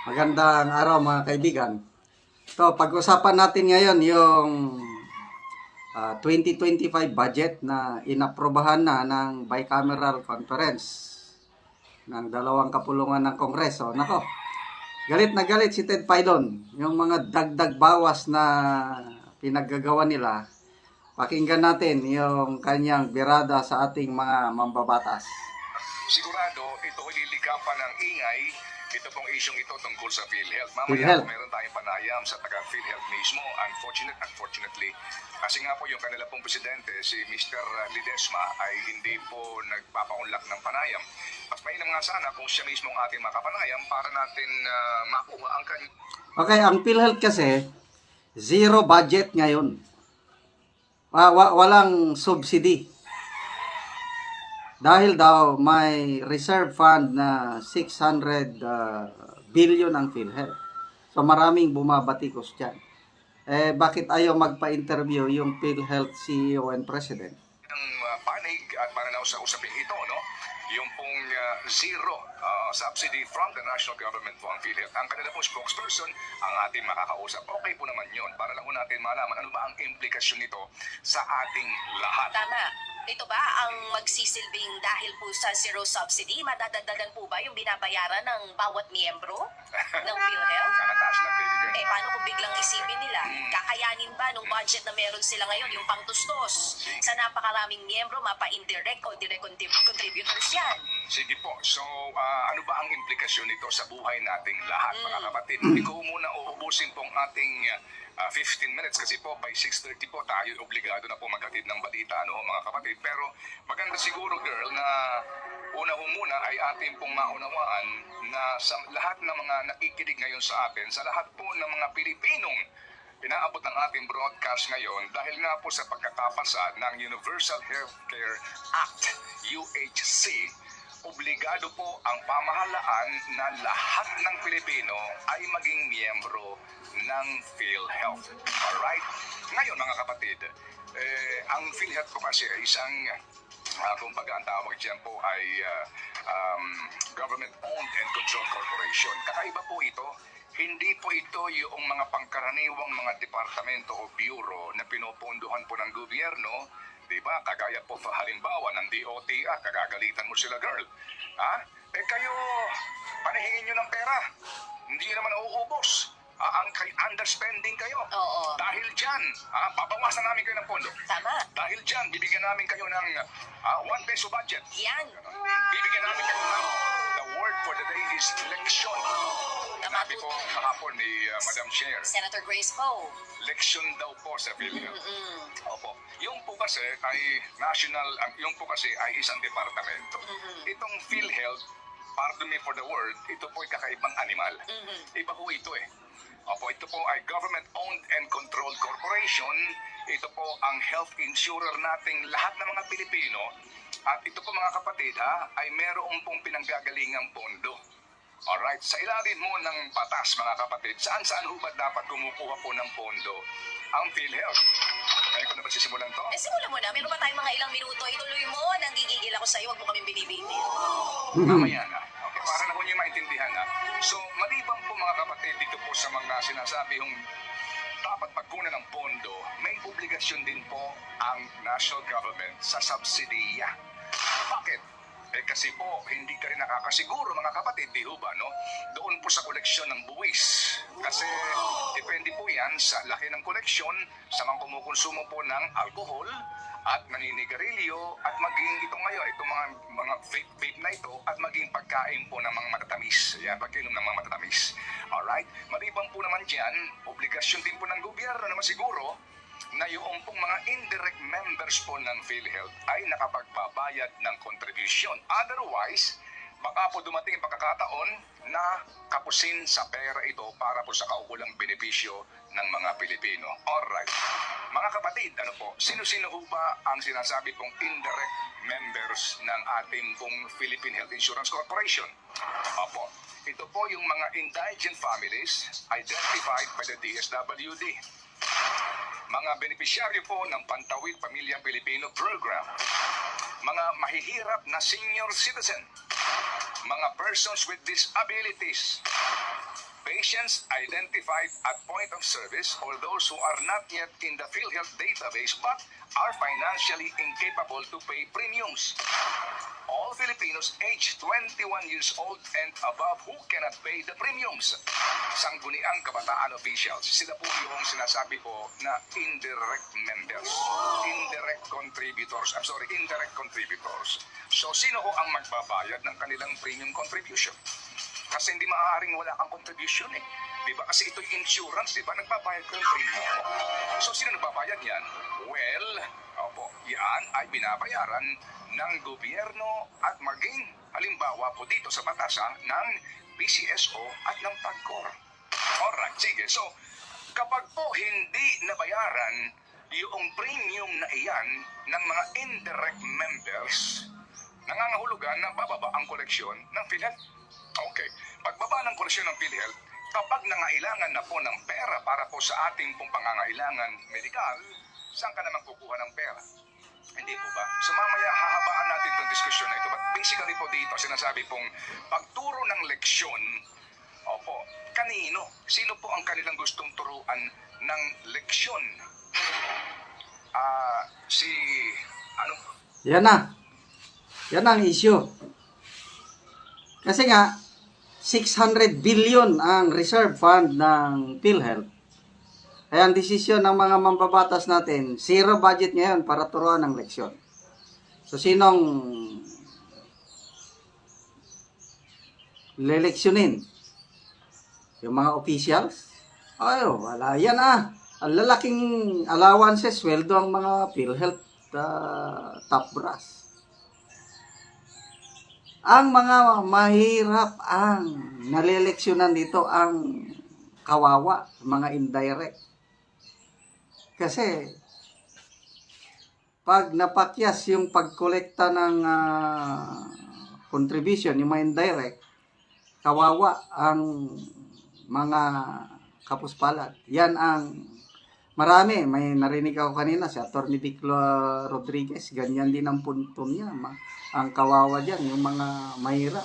Magandang araw mga kaibigan. Ito, pag-usapan natin ngayon yung 2025 budget na inaprobahan na ng bicameral conference ng dalawang kapulungan ng Kongreso. Nako, galit na galit si Ted Filon. Yung mga dagdag bawas na pinaggagawa nila. Pakinggan natin yung kanyang birada sa ating mga mambabatas. Sigurado, ito ililikapan ng ingay. Ito pong isyong ito tungkol sa PhilHealth. Mamaya PhilHealth. po meron tayong panayam sa taga-PhilHealth mismo. Unfortunately, kasi nga po yung kanila pong presidente, si Mr. Ledesma, ay hindi po nagpapaunlak ng panayam. Mas mainam nga sana kung siya mismo ang ating makapanayam para natin makuha ang kanyang... Okay, ang PhilHealth kasi, zero budget ngayon. Walang subsidy. Dahil daw may reserve fund na 600 billion ang PhilHealth. So maraming bumabatikos dyan. Bakit ayaw magpa-interview yung PhilHealth CEO and President? Ang panig at para na sa usapin ito, no? Yung pong zero subsidy from the national government po ang PhilHealth. Ang kanila pong spokesperson, ang ating makakausap. Okay po naman yun. Para lang po natin malaman ano ba ang implikasyon nito sa ating lahat. Tama. Ito ba ang magsisilbing dahil po sa zero subsidy? Madadagdagan po ba yung binabayaran ng bawat miyembro ng PhilHealth? Kakataas lang, baby girl. Paano kung biglang isipin nila? Kakayanin ba nung budget na meron sila ngayon, yung pangtustos? Sa napakaraming miyembro, mapa-indirect o direct contributors yan. Sige po. So, ano ba ang implikasyon nito sa buhay nating lahat, mga kapatid? Hindi ko muna uubusin pong ating 15 minutes kasi po by 6:30 po tayo obligado na po magkatid ng balita, ano, mga kapatid. Pero maganda siguro, girl, na una ho muna ay ating pong maunawaan na sa lahat ng mga nakikinig ngayon sa atin, sa lahat po ng mga Pilipinong inaabot ng ating broadcast ngayon dahil nga po sa pagkakapasa ng Universal Healthcare Act, UHC, obligado po ang pamahalaan na lahat ng Pilipino ay maging miyembro ng PhilHealth. Alright? Ngayon mga kapatid, ang PhilHealth po kasi ay isang, kumbaga ang tawag dyan po ay government-owned and controlled corporation. Kakaiba po ito. Hindi po ito yung mga pangkaraniwang mga departamento o bureau na pinupunduhan po ng gobyerno. Diba? Kagaya po halimbawa ng DOTR, kagagalitan mo sila, girl. Ha? Kayo, panihingin nyo ng pera. Hindi naman uuubos. Underspending kayo. Oo. Dahil dyan, babawasan namin kayo ng pondo. Tama. Dahil dyan, bibigyan namin kayo ng 1 peso budget. Yan. Bibigyan namin kayo ng, the word for the day is leksyon. Sabi po kahapon ni Madam Chair, Senator Grace Poe. leksyon daw po sa PhilHealth. Opo. Yung po kasi ay national, yung po kasi ay isang departamento. Itong PhilHealth, pardon me for the word, ito po ay kakaibang animal. Iba po ito eh. Opo, ito po ay government-owned and controlled corporation. Ito po ang health insurer nating lahat ng mga Pilipino. At ito po mga kapatid ay merong pong pinanggagalingang pondo. Alright, sa ilalim mo ng batas mga kapatid, saan-saan ho ba dapat kumukuha po ng pondo ang PhilHealth? Kaya ko na ba sisimulan to? Simulan mo na. Meron pa tayong mga ilang minuto. Ituloy mo. Nanggigigil ako sa'yo. Huwag mo kaming binibitin. Mamaya na. Okay, para na po niyo maintindihan na. So, maliban po mga kapatid dito po sa mga sinasabi yung dapat pagkunan ng pondo, may obligasyon din po ang national government sa subsidiya. Bakit? Kasi po, hindi ka rin nakakasiguro mga kapatid, di ho ba, no? Doon po sa koleksyon ng buwis. Kasi depende po yan sa laki ng koleksyon sa mga kumukonsumo po ng alcohol at naninigarilyo at maging ito ngayon, itong mga vape na ito at maging pagkain po ng mga matatamis. Yan, pagkainom ng mga matatamis. Alright? Maliban po naman dyan, obligasyon din po ng gobyerno na masiguro na yung pong mga indirect members po ng PhilHealth ay nakapagbabayad ng contribution. Otherwise, baka po dumating ang pagkakataon na kapusin sa pera ito para po sa kaukulang benepisyo ng mga Pilipino. Alright. Mga kapatid, ano po, sino-sino ho ba ang sinasabi pong indirect members ng ating pong Philippine Health Insurance Corporation? Opo. Ito po yung mga indigent families identified by the DSWD. Mga benepisyaryo po ng Pantawid Pamilya Pilipino Program, mga mahihirap na senior citizen, mga persons with disabilities, patients identified at point of service or those who are not yet in the PhilHealth database but are financially incapable to pay premiums. All Filipinos aged 21 years old and above who cannot pay the premiums. Sangguniang kabataan officials, sila po yung sinasabi ko na indirect members, indirect contributors. So, sino ho ang magbabayad ng kanilang premium contribution? Kasi hindi maaaring wala kang contribution eh. Di ba? Kasi ito'y insurance, di ba? Nagbabayad ko yung premium mo. So, sino nagbabayad yan? Well, yan ay binabayaran ng gobyerno at maging, halimbawa po dito sa batasa, ng PCSO at ng PAGCOR. Alright, sige. So, kapag po hindi nabayaran yung premium na iyan ng mga indirect members, nangangahulugan na bababa ang koleksyon ng PhilHealth. Okay. Pagbaba ng koleksyon ng PhilHealth, kapag nangailangan na po ng pera para po sa ating pong pangangailangan medikal, saan ka naman kukuha ng pera? Hindi po ba? So mamaya hahabaan natin itong diskusyon na ito. But basically po dito, sinasabi pong pagturo ng leksyon, kanino? Sino po ang kanilang gustong turuan ng leksyon? Yan na. Yan ang issue. Kasi nga, 600 billion ang reserve fund ng PhilHealth. Kaya ang desisyon ng mga mambabatas natin, zero budget ngayon para turuan ng leksyon. So, sinong leleksyonin? Yung mga officials? Ay, wala. Yan Ang lalaking allowances, sweldo ang mga PhilHealth top brass. Ang mga mahirap ang naleleksyonan dito ang kawawa, mga indirect. Kasi pag napakyas yung pagkolekta ng contribution, yung mga indirect, kawawa ang mga kapuspalad. Yan ang marami. May narinig ako kanina si Atty. Vic Rodriguez, ganyan din ang punto niya. Ang kawawa dyan, yung mga mahirap.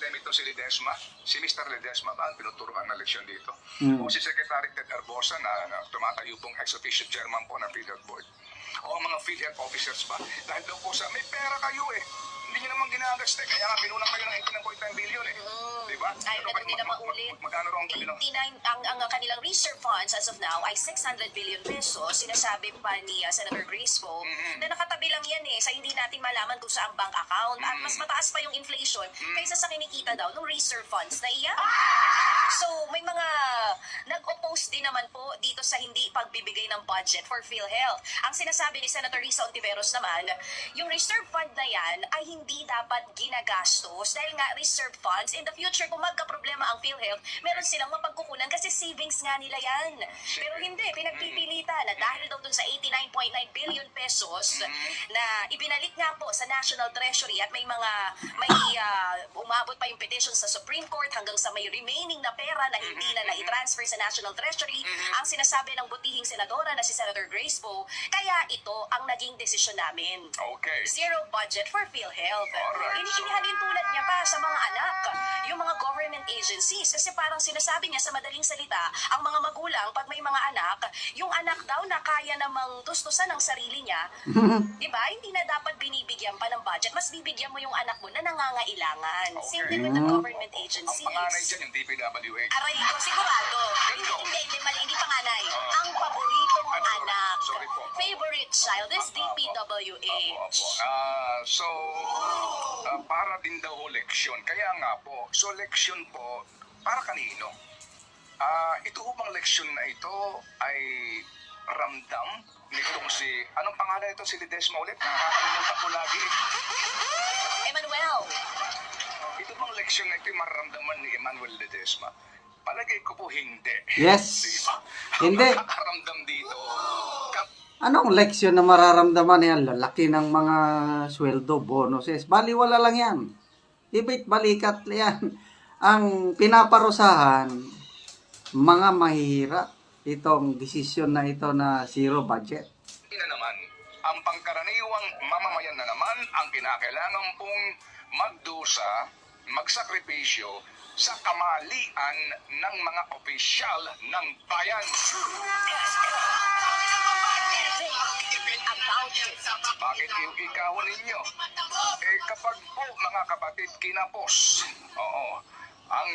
Ito si Ledesma, si Mr. Ledesma ba ang pinuturuan na leksyon dito? O si Secretary Ted Arbosa na tumatayo pong ex-officio chairman po ng PhilHealth Board? O ang mga PhilHealth officers ba? Dahil daw po may pera kayo eh. Hindi nyo naman ginagaste. Kaya nga pinulang kayo ng 18.9 billion eh. Diba? Ay, pero hindi na maulit. Magkano raw ang kanilang? 89, ang kanilang reserve funds as of now ay 600 billion pesos. Sinasabi pa ni Senator Grace Poe na nakatabi lang yan sa hindi natin malaman kung saan bank account. At mas mataas pa yung inflation kaysa sa kinikita daw ng reserve funds na iyan. So, may mga nag-oppose din naman po dito sa hindi pagbibigay ng budget for PhilHealth. Ang sinasabi ni Senator Risa Ontiveros naman, yung reserve fund na yan ay hindi dapat ginagastos dahil nga reserve funds, in the future, kung magka-problema ang PhilHealth, meron silang mapagkukunan kasi savings nga nila yan. Pero hindi, pinagpipilitan na dahil daw dun sa 89.9 billion pesos na ibinalik nga po sa National Treasury at may umabot pa yung petition sa Supreme Court hanggang sa may remaining na pera na hindi na i-transfer sa National Treasury, ang sinasabi ng butihing senadora na si Senator Grace Poe, kaya ito ang naging desisyon namin. Okay. Zero budget for PhilHealth. Alright. Inihalin tulad niya pa sa mga anak, yung mga government agencies, kasi parang sinasabi niya sa madaling salita, ang mga magulang, pag may mga anak, yung anak daw na kaya namang tustusan ng sarili niya, di ba, hindi na dapat binibigyan pa ng budget, mas bibigyan mo yung anak mo na nangangailangan. Okay. Same din with the government agencies. Ang panganay dyan yung DPWH. Aray ko, sigurado. Hindi, mali, hindi panganay. Ang paborito mong anak. Sorry po. Favorite child is DPWH. So, para din daw leksyon. Kaya nga po, so leksyon po, para kanino? Ito bang leksyon na ito ay ramdam nitong anong pangalan ito, si Ledesma ulit? Nakakalimutan ko lagi. Emmanuel. Ito bang leksyon na ito ay mararamdaman ni Emmanuel Ledesma? Palagay ko po hindi. Yes. Diba? Hindi. Ang nakakaramdam dito, Anong leksyon na mararamdaman yan? Lalaki ng mga sweldo, bonuses. Baliwala lang yan. Ibit balikat yan. Ang pinaparusahan, mga mahirap itong desisyon na ito na zero budget. na naman, ang pangkaraniwang mamamayan na naman ang kinakailangan pong magdusa, magsakripisyo sa kamalian ng mga opisyal ng bayan. Bakit yung ikaw ninyo? Kapag po mga kapatid kinapos, ang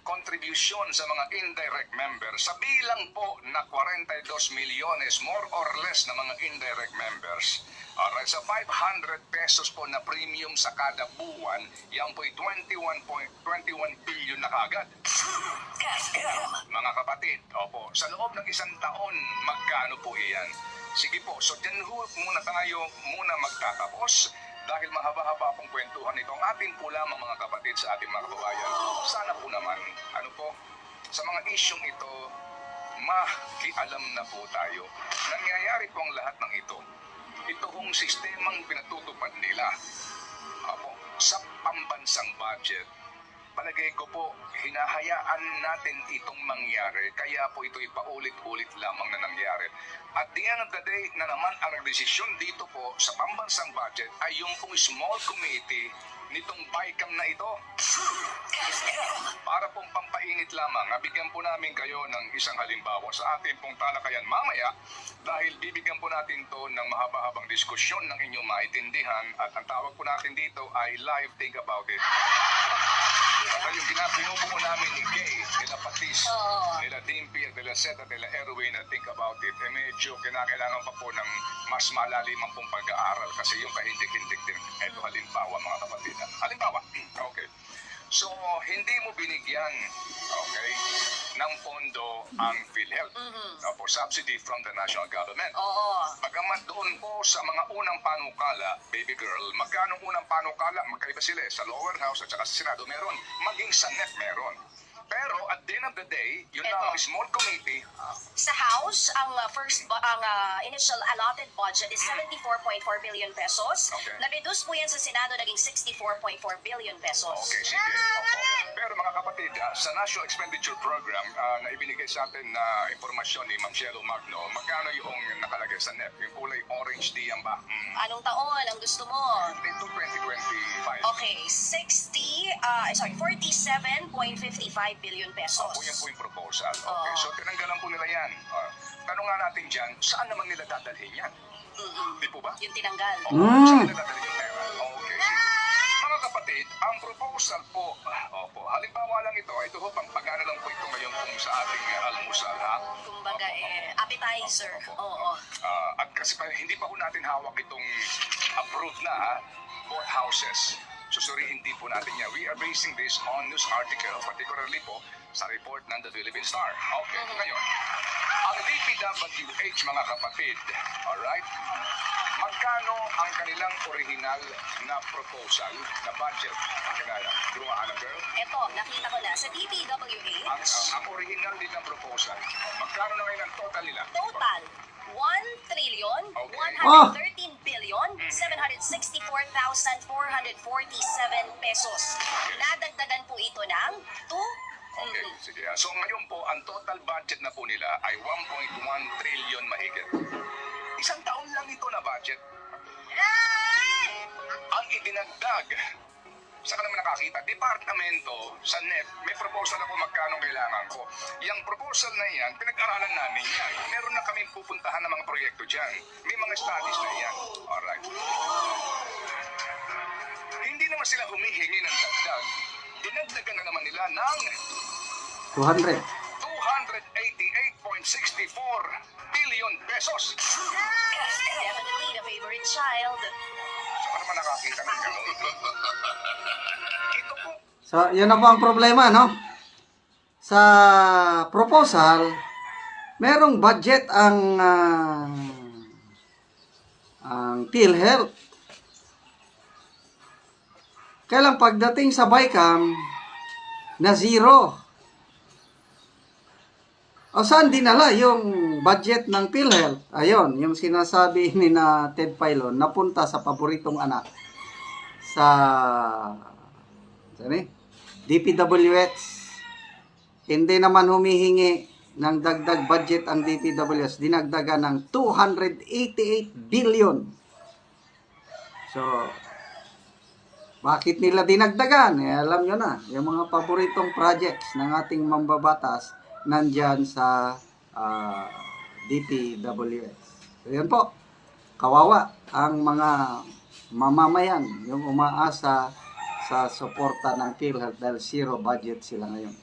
contribution sa mga indirect members, sa bilang po na 42 milyones, more or less na mga indirect members, alright, sa 500 pesos po na premium sa kada buwan, yan po'y 21 billion na kagad. Mga kapatid, sa loob ng isang taon, magkano po iyan? Sige po, so dyan muna tayo magtatapos. Dahil mahaba-haba pong kwentuhan ito, ang atin po lamang mga kapatid sa ating mga kababayan. Sana po naman, sa mga isyong ito, makialam na po tayo. Nangyayari po ang lahat ng ito. Ito hong sistemang pinatutupad nila. Sa pambansang budget, palagay ko po, hinahayaan natin itong mangyari. Kaya po ito'y paulit-ulit lamang na nangyari. At the end of the day na naman ang nagdesisyon dito po sa pambansang budget ay yung pong small committee nitong BICAM na ito. Para pong pampainit lamang, nabigyan po namin kayo ng isang halimbawa sa ating pong talakayan mamaya dahil bibigyan po natin to ng mahaba-habang diskusyon ng inyong maintindihan at ang tawag po natin dito ay live think about it. At yung binubuo namin ni Kay, nila Patis, nila Dimpy, at nila Seth, at nila Erwin na think about it, medyo kinakailangan pa po ng mas malalimang pong pag-aaral kasi yung kahindik-hindik din. Ito halimbawa mga kapatid. Halimbawa, okay. So, hindi mo binigyan, ng pondo ang PhilHealth. Subsidy from the national government. Bagamat doon po sa mga unang panukala, baby girl, magkano unang panukala? Magkaiba sila sa lower house at saka sa Senado meron. Maging sa NEP meron. Pero at the end of the day, yun na ang small committee. Sa House, ang initial allotted budget is 74.4 billion pesos. Okay. Na-reduce po yan sa Senado, naging 64.4 billion pesos. Okay, sige. Pero mga kapatid, sa National Expenditure Program na ibinigay sa atin na impormasyon ni Ma'am Cielo Magno, magkano yung nakalagay sa NEP? Yung kulay orange diyan ba? Anong taon ang gusto mo? Ito 2025. Okay, 47.55 billion pesos. Yan po yung proposal. Okay, so tinanggalan po nila yan. Tanong nga natin dyan, saan naman nila dadalhin yan? Di po ba? Yung tinanggal. Saan nila dadalhin yung pera? Okay, sige. Mga kapatid, ang proposal po, halimbawa lang ito, ito ho, pagpagana lang po ito ngayon kung sa ating almusal, ha? Kumbaga, appetizer. Oo. At kasi hindi pa po natin hawak itong approved na, both houses. Susuriin din po natin yan. We are basing this on news article, particularly po sa report ng The Philippine Star. Okay, ngayon, ang DPWH mga kapatid, alright, magkano ang kanilang original na proposal na budget? Dumaan na girl? Ito, nakita ko na. Sa DPWH, Ang original din ng proposal, magkano na ngayon ang total nila? total, 1,113,764,447 pesos. Nadagdagan po ito ng 2. Okay, sige. So ngayon po, ang total budget na po nila ay 1.1 trillion mahigit. Isang taon lang ito na budget. Ang idinagdag, saan ka naman nakakita, departamento sa NEP, may proposal ako magkano kailangan ko. Yung proposal na yan, pinag-aralan namin yan. Meron na kami pupuntahan ng mga proyekto dyan. May mga studies na yan. Alright. Hindi naman sila humihingi ng dagdag. Dinagdagan na naman nila ng 200. 288.64 billion pesos. Definitely the favorite child. Saan ka naman nakakita ng gano'n? Ito po. So, yun na po ang problema, no? Sa proposal, merong budget ang PhilHealth. Kaya lang pagdating sa BICAM, na zero. O saan dinala yung budget ng PhilHealth? Ayun, yung sinasabi ni na Ted Filon, napunta sa paboritong anak sa DPWH. Hindi naman humihingi ng dagdag budget ang DPWH. Dinagdagan ng 288 billion. So, Bakit nila dinagdagan? Alam nyo na, yung mga paboritong projects ng ating mambabatas nandyan sa DPWS. So, yun po. Kawawa ang mga mamamayan yung umaasa sa suporta ng PhilHealth dahil zero budget sila ngayon.